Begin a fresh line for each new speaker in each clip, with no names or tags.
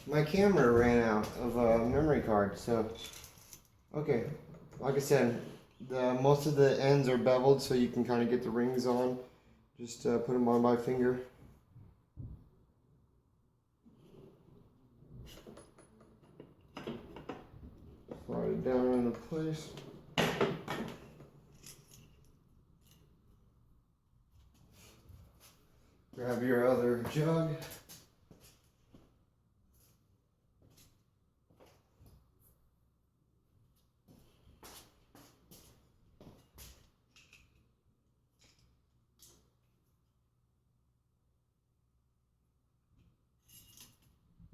My camera ran out of a memory card, so okay. Like I said, most of the ends are beveled, so you can kind of get the rings on. Just put them on by finger. Slide it down into place. Grab your other jug.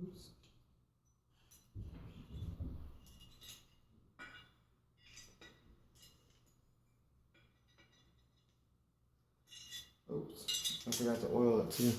Oops. Oops, I forgot to oil it too.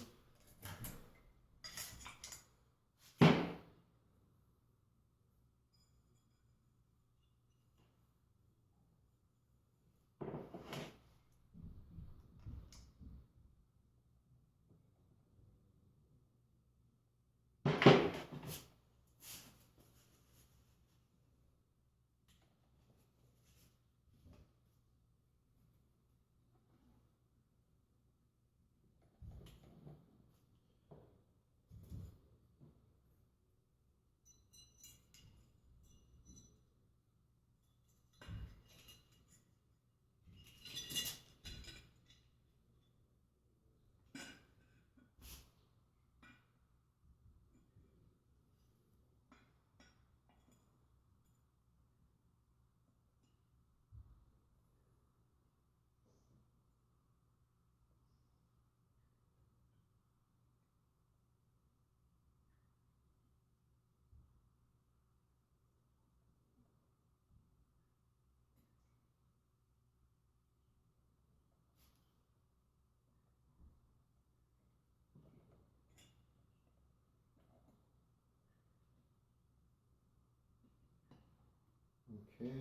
Okay,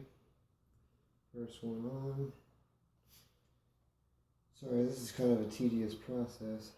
first one on. Sorry, this is kind of a tedious process.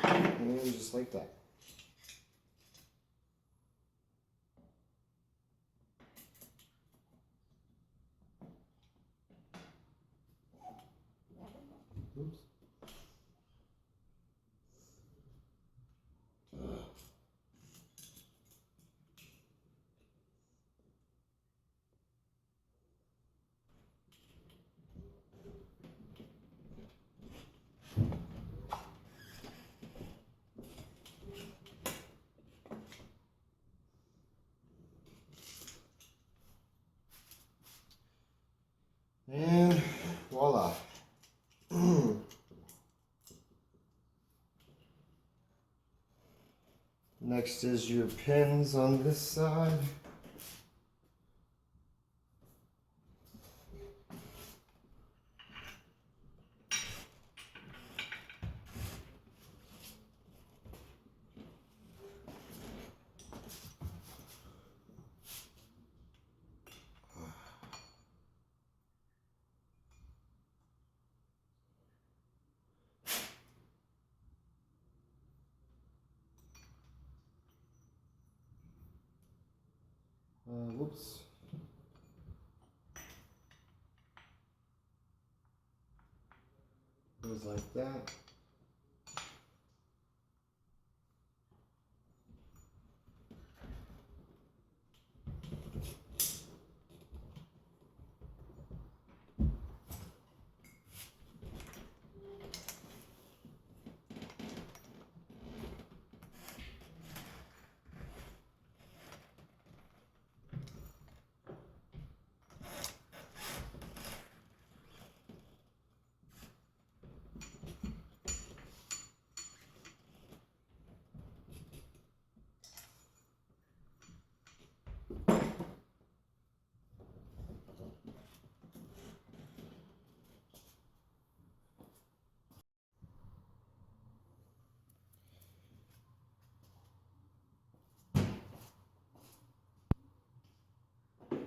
And just like that. Oops. And voila. Next is your pins on this side. Whoops. Goes like that.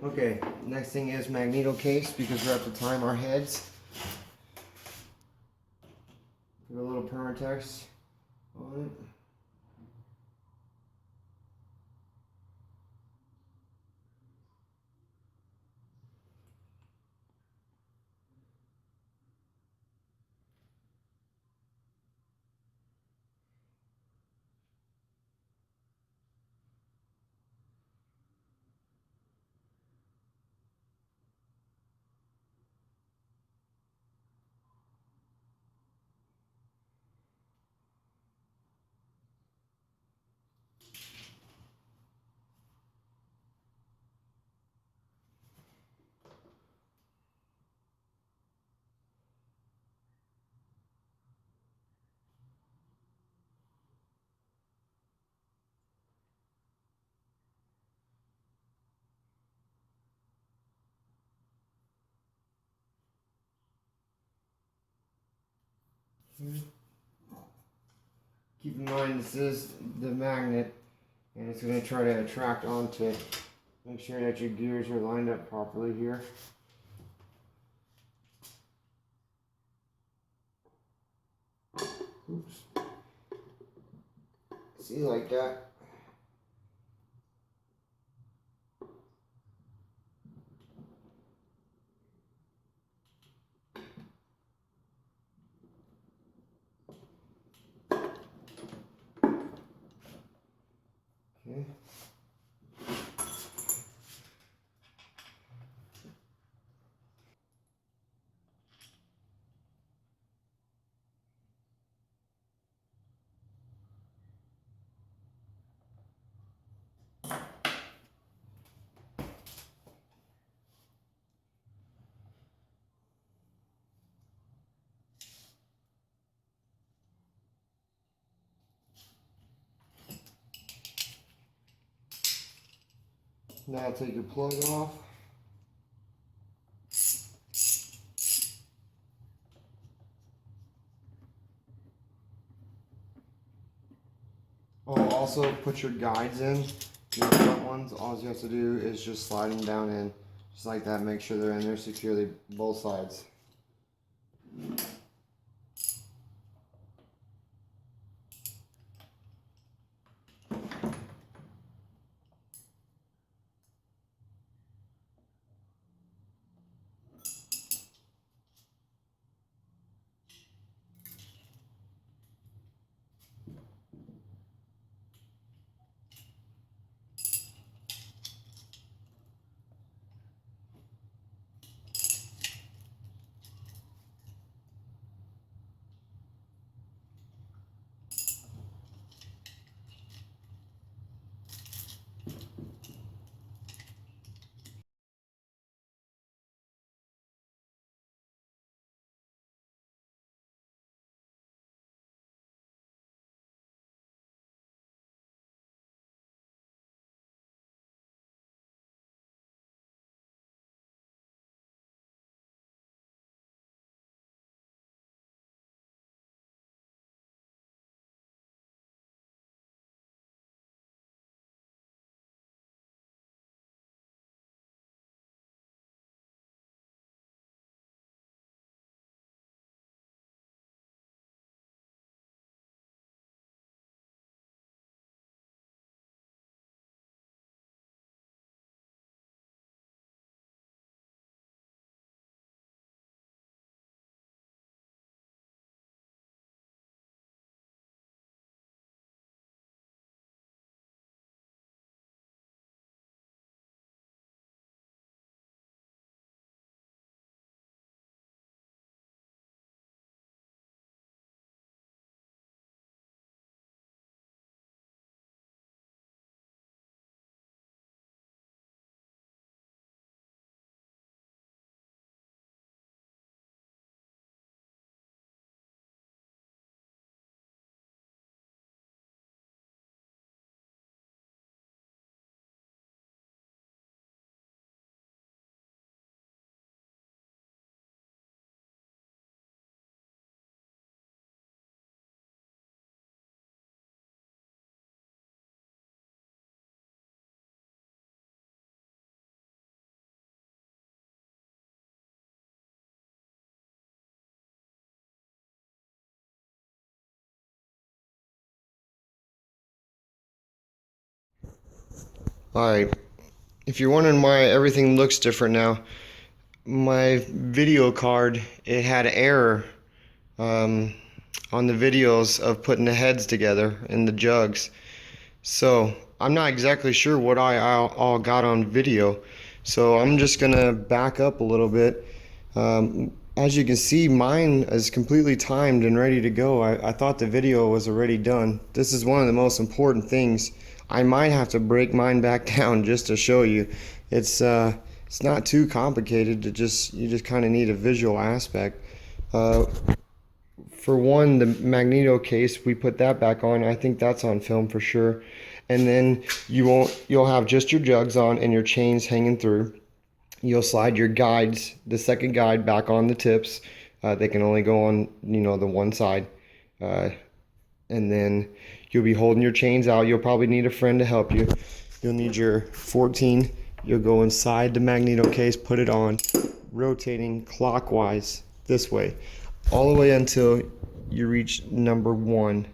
Okay, next thing is magneto case because we have to time our heads. Put a little permatex on it. Keep in mind this is the magnet and it's going to try to attract onto it. Make sure that your gears are lined up properly here. Oops. See, like that. Okay. Now take your plug off. Oh, also put your guides in. The front ones, all you have to do is just slide them down in. Just like that, make sure they're in there securely, both sides. Alright, if you're wondering why everything looks different now, my video card, it had an error on the videos of putting the heads together in the jugs. So I'm not exactly sure what I all got on video. So I'm just gonna back up a little bit. As you can see, mine is completely timed and ready to go. I thought the video was already done. This is one of the most important things. I might have to break mine back down just to show you. It's not too complicated. You just kind of need a visual aspect. For one, the magneto case, we put that back on. I think that's on film for sure. And then you'll have just your jugs on and your chains hanging through. You'll slide your guides, the second guide, back on the tips. They can only go on, the one side. And then you'll be holding your chains out. You'll probably need a friend to help you. You'll need your 14. You'll go inside the magneto case, put it on, rotating clockwise this way, all the way until you reach number 1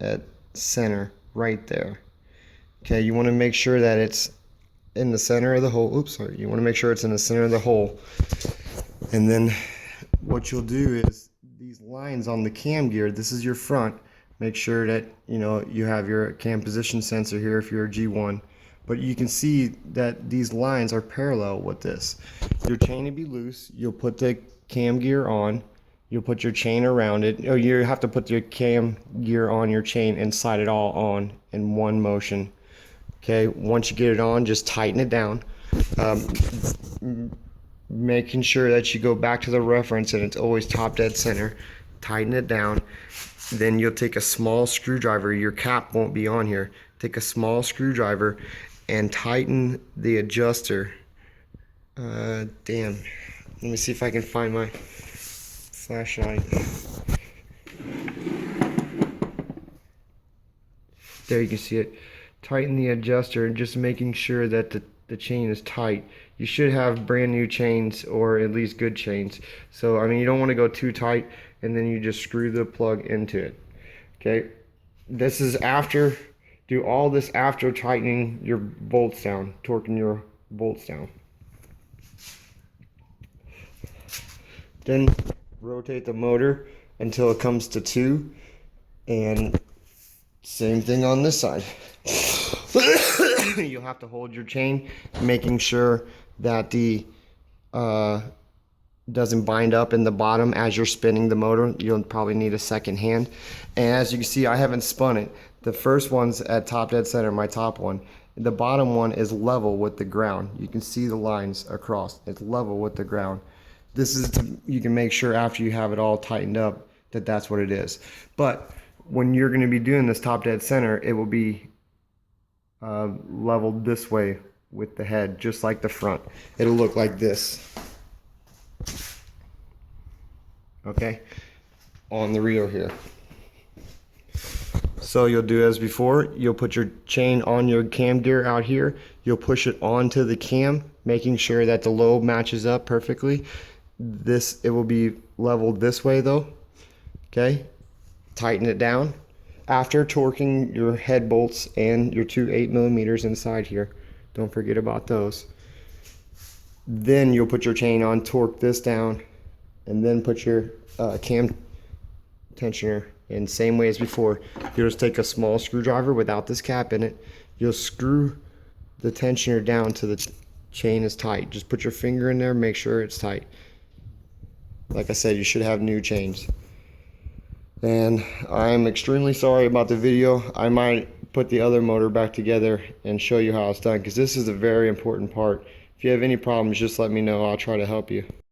at center right there. Okay, you want to make sure that it's in the center of the hole. Oops, sorry. You want to make sure it's in the center of the hole. And then what you'll do is these lines on the cam gear, this is your front. Make sure that you have your cam position sensor here if you're a G1. But you can see that these lines are parallel with this. Your chain will be loose. You'll put the cam gear on. You'll put your chain around it. Oh, you have to put your cam gear on your chain and slide it all on in one motion. Okay, once you get it on, just tighten it down. Making sure that you go back to the reference and it's always top dead center. Tighten it down. Then you'll take a small screwdriver. Your cap won't be on here. Take a small screwdriver and tighten the adjuster. Damn. Let me see if I can find my flashlight. There, you can see it. Tighten the adjuster and just making sure that the chain is tight. You should have brand new chains, or at least good chains. So I mean, you don't want to go too tight and then you just screw the plug into it. Okay, this is after, do all this after tightening your bolts down, torquing your bolts down. Then rotate the motor until it comes to 2, and same thing on this side. You'll have to hold your chain, making sure that the doesn't bind up in the bottom as you're spinning the motor. You'll probably need a second hand. And as you can see, I haven't spun it. The first one's at top dead center, my top one. The bottom one is level with the ground. You can see the lines across. It's level with the ground. This is you can make sure after you have it all tightened up that that's what it is. But when you're going to be doing this top dead center, it will be leveled this way with the head, just like the front. It'll look like this. Okay, on the reel here. So you'll do as before. You'll put your chain on your cam gear out here. You'll push it onto the cam, making sure that the lobe matches up perfectly. It will be leveled this way though. Okay, tighten it down. After torquing your head bolts and your 2 8mm inside here, don't forget about those. Then you'll put your chain on, torque this down, and then put your cam tensioner in, same way as before. You'll just take a small screwdriver without this cap in it. You'll screw the tensioner down till the chain is tight. Just put your finger in there, make sure it's tight. Like I said, you should have new chains. And I'm extremely sorry about the video. I might put the other motor back together and show you how it's done, because this is a very important part. If you have any problems, just let me know. I'll try to help you.